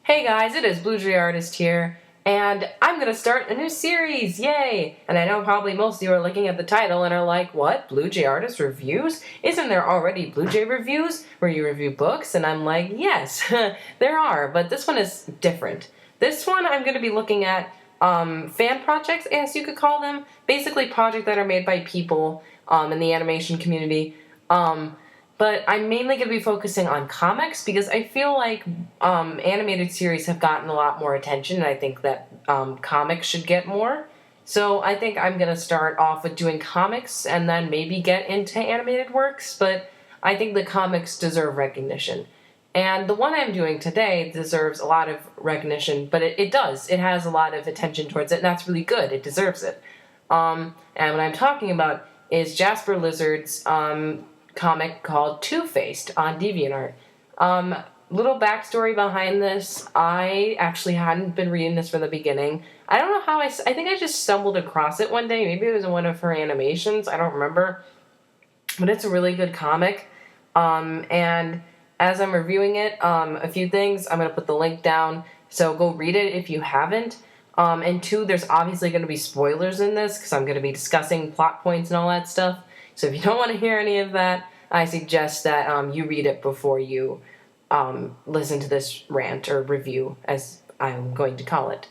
Hey guys, it is Bluejay Artist here, and I'm gonna start a new series, yay! And I know probably most of you are looking at the title and are like, what, Bluejay Artist Reviews? Isn't there already Bluejay Reviews, where you review books? And I'm like, yes, there are, but this one is different. This one I'm gonna be looking at fan projects, as you could call them, basically projects that are made by people in the animation community. But I'm mainly going to be focusing on comics because I feel like animated series have gotten a lot more attention, and I think that comics should get more. So I think I'm going to start off with doing comics and then maybe get into animated works, but I think the comics deserve recognition. And the one I'm doing today deserves a lot of recognition, but it does. It has a lot of attention towards it, and that's really good. It deserves it. And what I'm talking about is Jasper Lizard's comic called Two-Faced on DeviantArt. Little backstory behind this. I actually hadn't been reading this from the beginning. I don't know how I think I just stumbled across it one day. Maybe it was in one of her animations. I don't remember. But it's a really good comic. And as I'm reviewing it, a few things. I'm going to put the link down. So go read it if you haven't. And two, there's obviously going to be spoilers in this because I'm going to be discussing plot points and all that stuff. So if you don't want to hear any of that, I suggest that you read it before you listen to this rant or review, as I'm going to call it.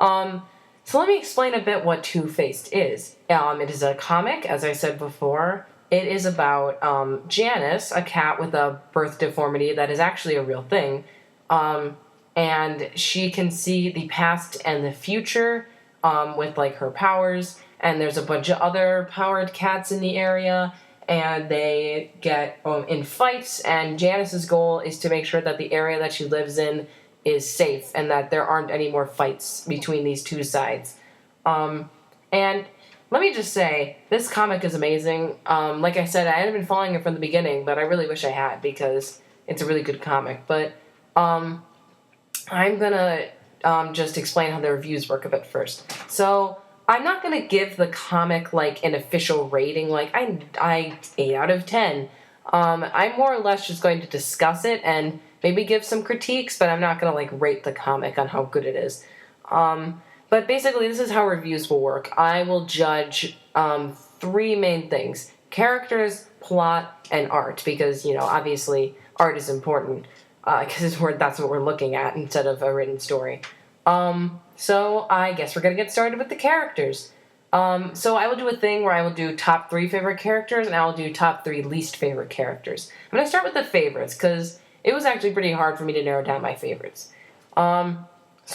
So let me explain a bit what Two-Faced is. It is a comic, as I said before. It is about Janice, a cat with a birth deformity that is actually a real thing. And she can see the past and the future with like her powers. And there's a bunch of other powered cats in the area, and they get in fights, and Janice's goal is to make sure that the area that she lives in is safe and that there aren't any more fights between these two sides. And let me just say, this comic is amazing. Like I said, I hadn't been following it from the beginning, but I really wish I had because it's a really good comic. But I'm gonna just explain how the reviews work a bit first. So I'm not going to give the comic, like, an official rating, like, I 8 out of 10. I'm more or less just going to discuss it and maybe give some critiques, but I'm not going to, like, rate the comic on how good it is. But basically, this is how reviews will work. I will judge three main things: characters, plot, and art, because, you know, obviously, art is important, because that's what we're looking at instead of a written story. So I guess we're going to get started with the characters. So I will do a thing where I will do top 3 favorite characters, and I will do top 3 least favorite characters. I'm going to start with the favorites, because it was actually pretty hard for me to narrow down my favorites. So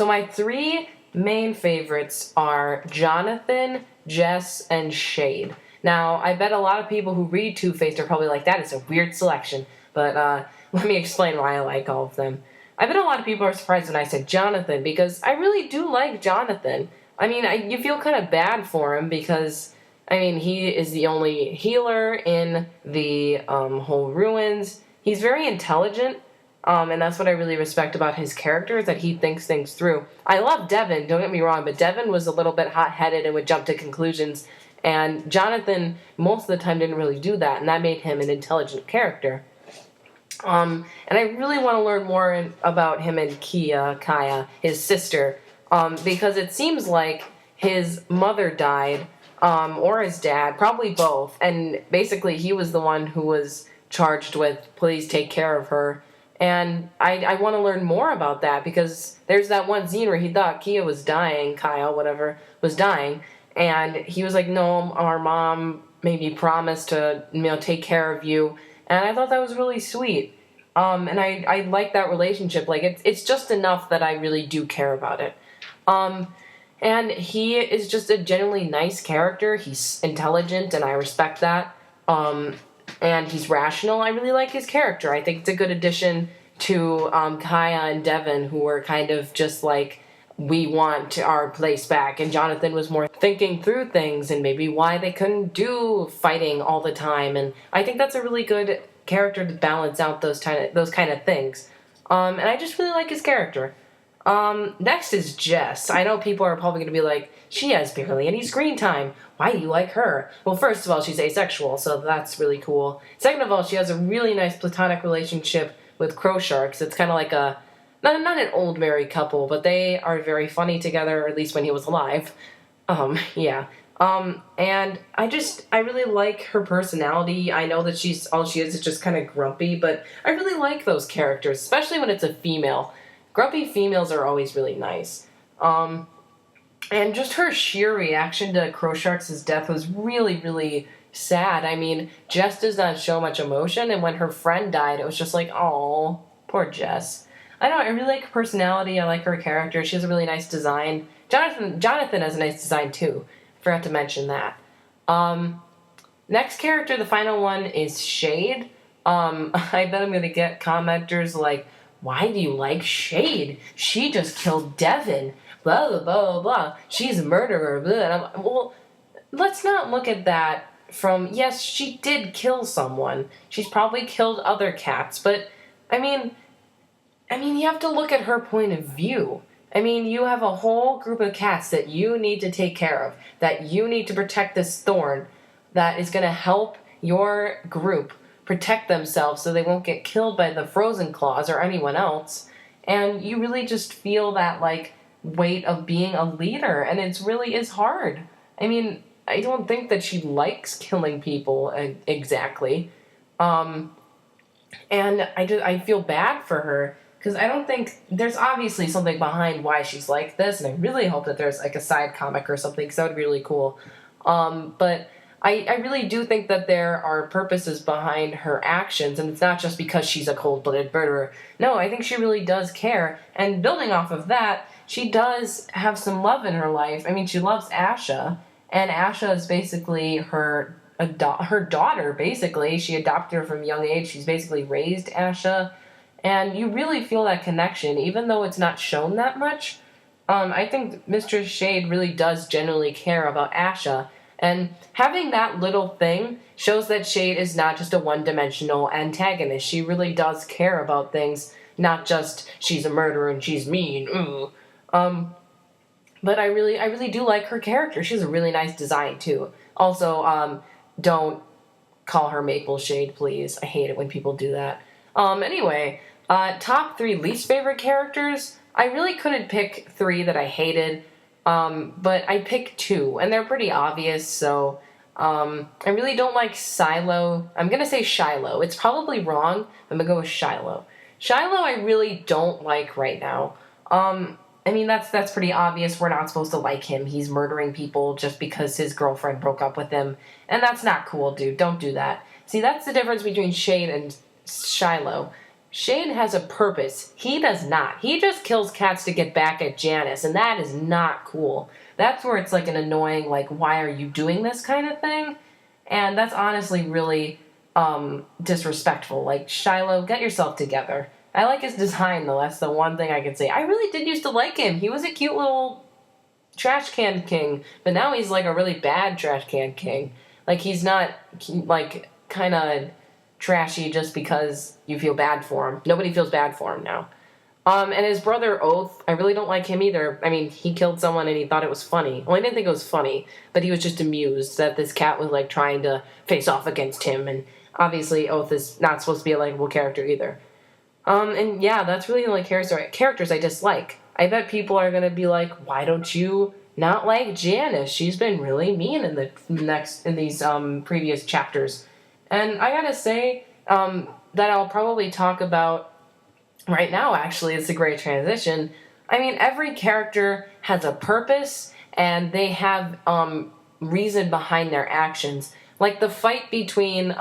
my 3 main favorites are Jonathan, Jess, and Shade. Now, I bet a lot of people who read Two-Faced are probably like, that is a weird selection, but let me explain why I like all of them. I bet a lot of people are surprised when I said Jonathan, because I really do like Jonathan. I mean, you feel kind of bad for him because, I mean, he is the only healer in the whole ruins. He's very intelligent, and that's what I really respect about his character, is that he thinks things through. I love Devin, don't get me wrong, but Devin was a little bit hot-headed and would jump to conclusions, and Jonathan, most of the time, didn't really do that, and that made him an intelligent character. And I really want to learn more about him and Kaya, his sister, because it seems like his mother died, or his dad, probably both, and basically he was the one who was charged with, please take care of her, and I want to learn more about that, because there's that one scene where he thought Kaya, was dying, and he was like, no, our mom maybe promised to, take care of you. And I thought that was really sweet. And I like that relationship. Like, it's just enough that I really do care about it. And he is just a genuinely nice character. He's intelligent, and I respect that. And he's rational. I really like his character. I think it's a good addition to Kaya and Devin, who were kind of just like, we want our place back. And Jonathan was more thinking through things and maybe why they couldn't do fighting all the time. And I think that's a really good character to balance out those kind of things. And I just really like his character. Next is Jess. I know people are probably going to be like, she has barely any screen time. Why do you like her? Well, first of all, she's asexual, so that's really cool. Second of all, she has a really nice platonic relationship with Crow Sharks. It's kind of like a not an old married couple, but they are very funny together, or at least when he was alive. Yeah. And I really like her personality. I know that all she is just kind of grumpy, but I really like those characters, especially when it's a female. Grumpy females are always really nice. And just her sheer reaction to Crowshark's death was really, really sad. I mean, Jess does not show much emotion, and when her friend died, it was just like, oh, poor Jess. I don't know, I really like her personality. I like her character. She has a really nice design. Jonathan has a nice design too. Forgot to mention that. Next character, the final one, is Shade. I bet I'm going to get commenters like, why do you like Shade? She just killed Devin. Blah, blah, blah, blah, blah. She's a murderer. Blah. And well, let's not look at that from, yes, she did kill someone. She's probably killed other cats. But, I mean, you have to look at her point of view. I mean, you have a whole group of cats that you need to take care of, that you need to protect this thorn that is going to help your group protect themselves so they won't get killed by the frozen claws or anyone else. And you really just feel that, like, weight of being a leader, and it really is hard. I mean, I don't think that she likes killing people exactly. And I feel bad for her, because I don't think, there's obviously something behind why she's like this, and I really hope that there's like a side comic or something, because that would be really cool. But I really do think that there are purposes behind her actions, and it's not just because she's a cold-blooded murderer. No, I think she really does care, and building off of that, she does have some love in her life. I mean, she loves Asha, and Asha is basically her daughter, basically. She adopted her from a young age. She's basically raised Asha. And you really feel that connection, even though it's not shown that much. I think Mr. Shade really does genuinely care about Asha. And having that little thing shows that Shade is not just a one-dimensional antagonist. She really does care about things, not just she's a murderer and she's mean. Ooh. But I really do like her character. She has a really nice design, too. Also, don't call her Maple Shade, please. I hate it when people do that. Anyway, top 3 least favorite characters. I really couldn't pick 3 that I hated, but I picked 2, and they're pretty obvious, so, I really don't like Silo. I'm gonna say Shiloh. It's probably wrong. I'm gonna go with Shiloh. Shiloh I really don't like right now. I mean, that's pretty obvious. We're not supposed to like him. He's murdering people just because his girlfriend broke up with him, and that's not cool, dude. Don't do that. See, that's the difference between Shade and Shiloh. Shade has a purpose. He does not. He just kills cats to get back at Janice, and that is not cool. That's where it's like an annoying, like, why are you doing this kind of thing? And that's honestly really disrespectful. Like, Shiloh, get yourself together. I like his design, though. That's the one thing I can say. I really did used to like him. He was a cute little trash can king, but now he's like a really bad trash can king. Like, he's not, like, kind of trashy just because you feel bad for him. Nobody feels bad for him now. And his brother Oath, I really don't like him either. I mean, he killed someone and he thought it was funny. Well, I didn't think it was funny, but he was just amused that this cat was, like, trying to face off against him, and obviously Oath is not supposed to be a likable character either. And yeah, that's really the only characters I dislike. I bet people are gonna be like, why don't you not like Janice? She's been really mean in these previous chapters. And I gotta say, that I'll probably talk about right now, actually. It's a great transition. I mean, every character has a purpose, and they have, reason behind their actions. Like the fight between,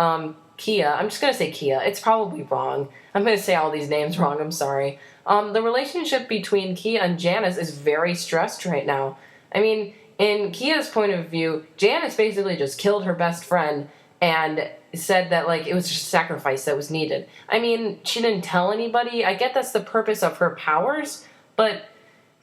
Kia, I'm just gonna say Kia, it's probably wrong. I'm gonna say all these names wrong, I'm sorry. The relationship between Kia and Janice is very stressed right now. I mean, in Kia's point of view, Janice basically just killed her best friend and said that, like, it was just a sacrifice that was needed. I mean, she didn't tell anybody. I get that's the purpose of her powers, but,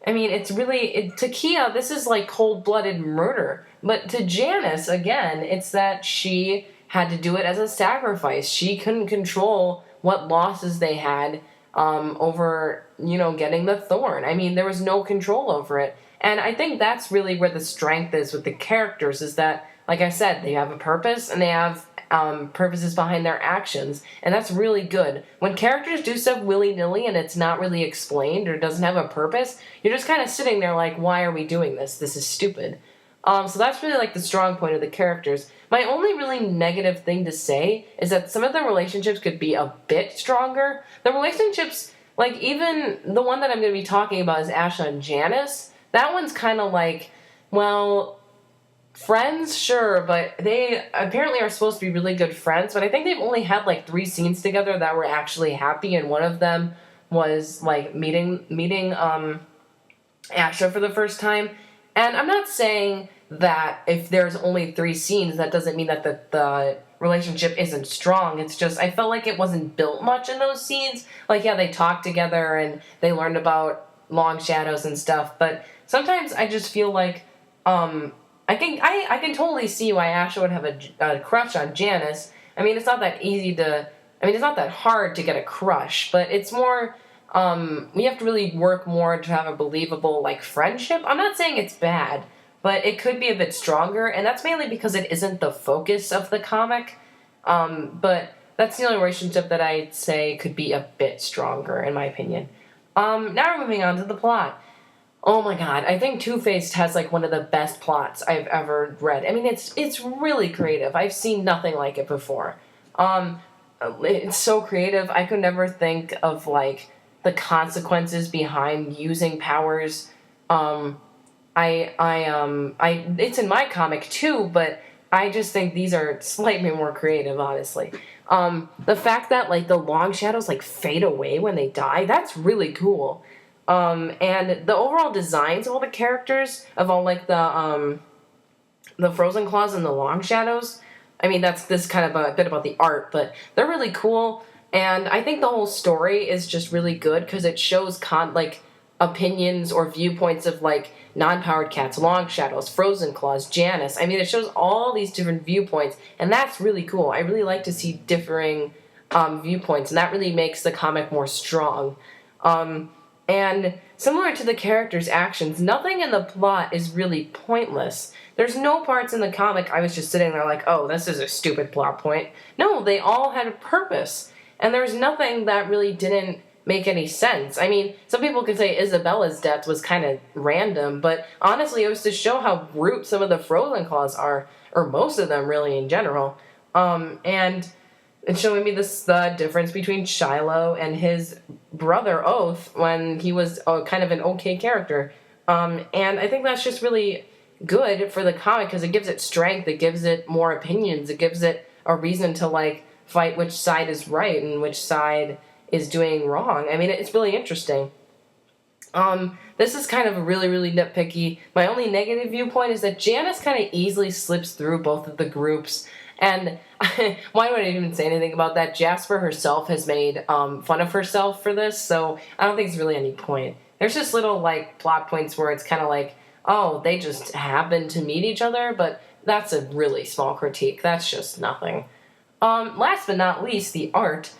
I mean, it's really, to Kia, this is like cold-blooded murder. But to Janice, again, it's that she had to do it as a sacrifice. She couldn't control what losses they had over, getting the thorn. I mean, there was no control over it. And I think that's really where the strength is with the characters, is that, like I said, they have a purpose and they have purposes behind their actions, and that's really good. When characters do stuff willy-nilly and it's not really explained or doesn't have a purpose, you're just kind of sitting there like, why are we doing this? This is stupid. So that's really like the strong point of the characters. My only really negative thing to say is that some of the relationships could be a bit stronger. The relationships, like even the one that I'm going to be talking about is Asha and Janice. That one's kind of like, well, friends, sure, but they apparently are supposed to be really good friends, but I think they've only had like 3 scenes together that were actually happy, and one of them was like meeting Asha for the first time. And I'm not saying that if there's only 3 scenes, that doesn't mean that the relationship isn't strong. It's just, I felt like it wasn't built much in those scenes. Like, yeah, they talked together and they learned about long shadows and stuff, but sometimes I just feel like, I can totally see why Asha would have a crush on Janice. I mean, it's not that it's not that hard to get a crush, but it's more, we have to really work more to have a believable, like, friendship. I'm not saying it's bad, but it could be a bit stronger, and that's mainly because it isn't the focus of the comic. But that's the only relationship that I'd say could be a bit stronger, in my opinion. Now we're moving on to the plot. Oh my god, I think Two-Faced has like one of the best plots I've ever read. I mean, it's really creative. I've seen nothing like it before. It's so creative. I could never think of like the consequences behind using powers. It's in my comic too, but I just think these are slightly more creative, honestly. The fact that like the long shadows like fade away when they die, that's really cool. And the overall designs of all the characters, of all like the Frozen Claws and the Long Shadows, I mean, that's this kind of a bit about the art, but they're really cool. And I think the whole story is just really good because it shows like opinions or viewpoints of like non-powered cats, Long Shadows, Frozen Claws, Janice. I mean, it shows all these different viewpoints, and that's really cool. I really like to see differing viewpoints, and that really makes the comic more strong. And similar to the characters' actions, nothing in the plot is really pointless. There's no parts in the comic I was just sitting there like, oh, this is a stupid plot point. No, they all had a purpose. And there's nothing that really didn't make any sense. I mean, some people could say Isabella's death was kind of random, but honestly, it was to show how brute some of the Frozen Claws are, or most of them really in general. And it's showing me the difference between Shiloh and his brother Oath when he was kind of an okay character. And I think that's just really good for the comic because it gives it strength, it gives it more opinions, it gives it a reason to like fight which side is right and which side is doing wrong. I mean, it's really interesting. This is kind of really, really nitpicky. My only negative viewpoint is that Janice kind of easily slips through both of the groups. And why would I even say anything about that? Jasper herself has made fun of herself for this, so I don't think there's really any point. There's just little like plot points where it's kind of like, oh, they just happen to meet each other, but that's a really small critique. That's just nothing. Last but not least, the art.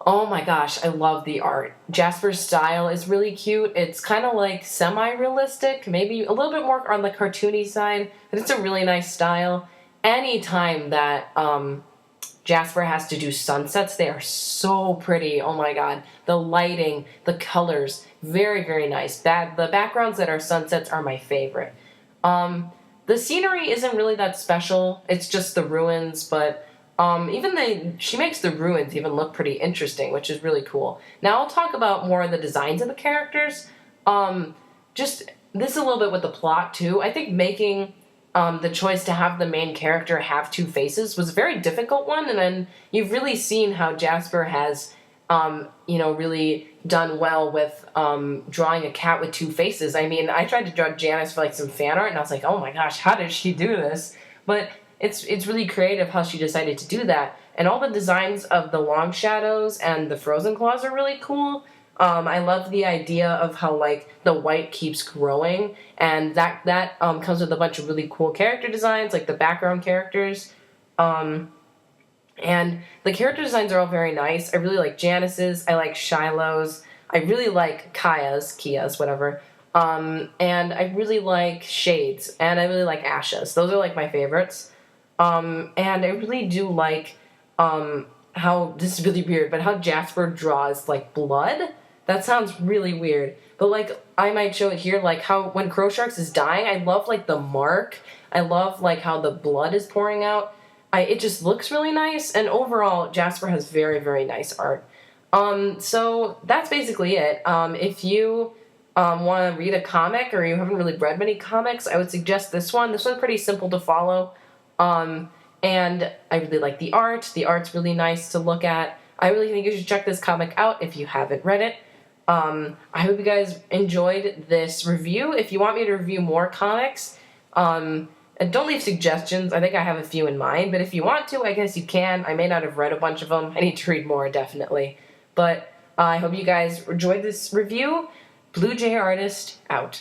Oh my gosh, I love the art. Jasper's style is really cute. It's kind of like semi-realistic, maybe a little bit more on the cartoony side, but it's a really nice style. Anytime that Jasper has to do sunsets, they are so pretty. Oh my god. The lighting, the colors, very, very nice. The backgrounds that are sunsets are my favorite. The scenery isn't really that special. It's just the ruins, but she makes the ruins even look pretty interesting, which is really cool. Now I'll talk about more of the designs of the characters. Just this a little bit with the plot too. I think making the choice to have the main character have 2 faces was a very difficult one, and then you've really seen how Jasper has, really done well with drawing a cat with 2 faces. I mean, I tried to draw Janice for like some fan art, and I was like, oh my gosh, how did she do this? But it's really creative how she decided to do that, and all the designs of the Long Shadows and the Frozen Claws are really cool. I love the idea of how like the white keeps growing, and that comes with a bunch of really cool character designs, like the background characters. And the character designs are all very nice. I really like Janice's, I like Shiloh's, I really like Kia's, whatever. And I really like Shade's, and I really like Asha's. Those are like my favorites. And I really do like how, this is really weird, but how Jasper draws like blood. That sounds really weird. But like I might show it here, like how when Crow Sharks is dying, I love like the mark. I love like how the blood is pouring out. It just looks really nice, and overall Jasper has very, very nice art. So that's basically it. If you want to read a comic or you haven't really read many comics, I would suggest this one. This one's pretty simple to follow. And I really like the art. The art's really nice to look at. I really think you should check this comic out if you haven't read it. I hope you guys enjoyed this review. If you want me to review more comics, and don't leave suggestions. I think I have a few in mind, but if you want to, I guess you can. I may not have read a bunch of them. I need to read more, definitely. But I hope you guys enjoyed this review. Bluejay Artist, out.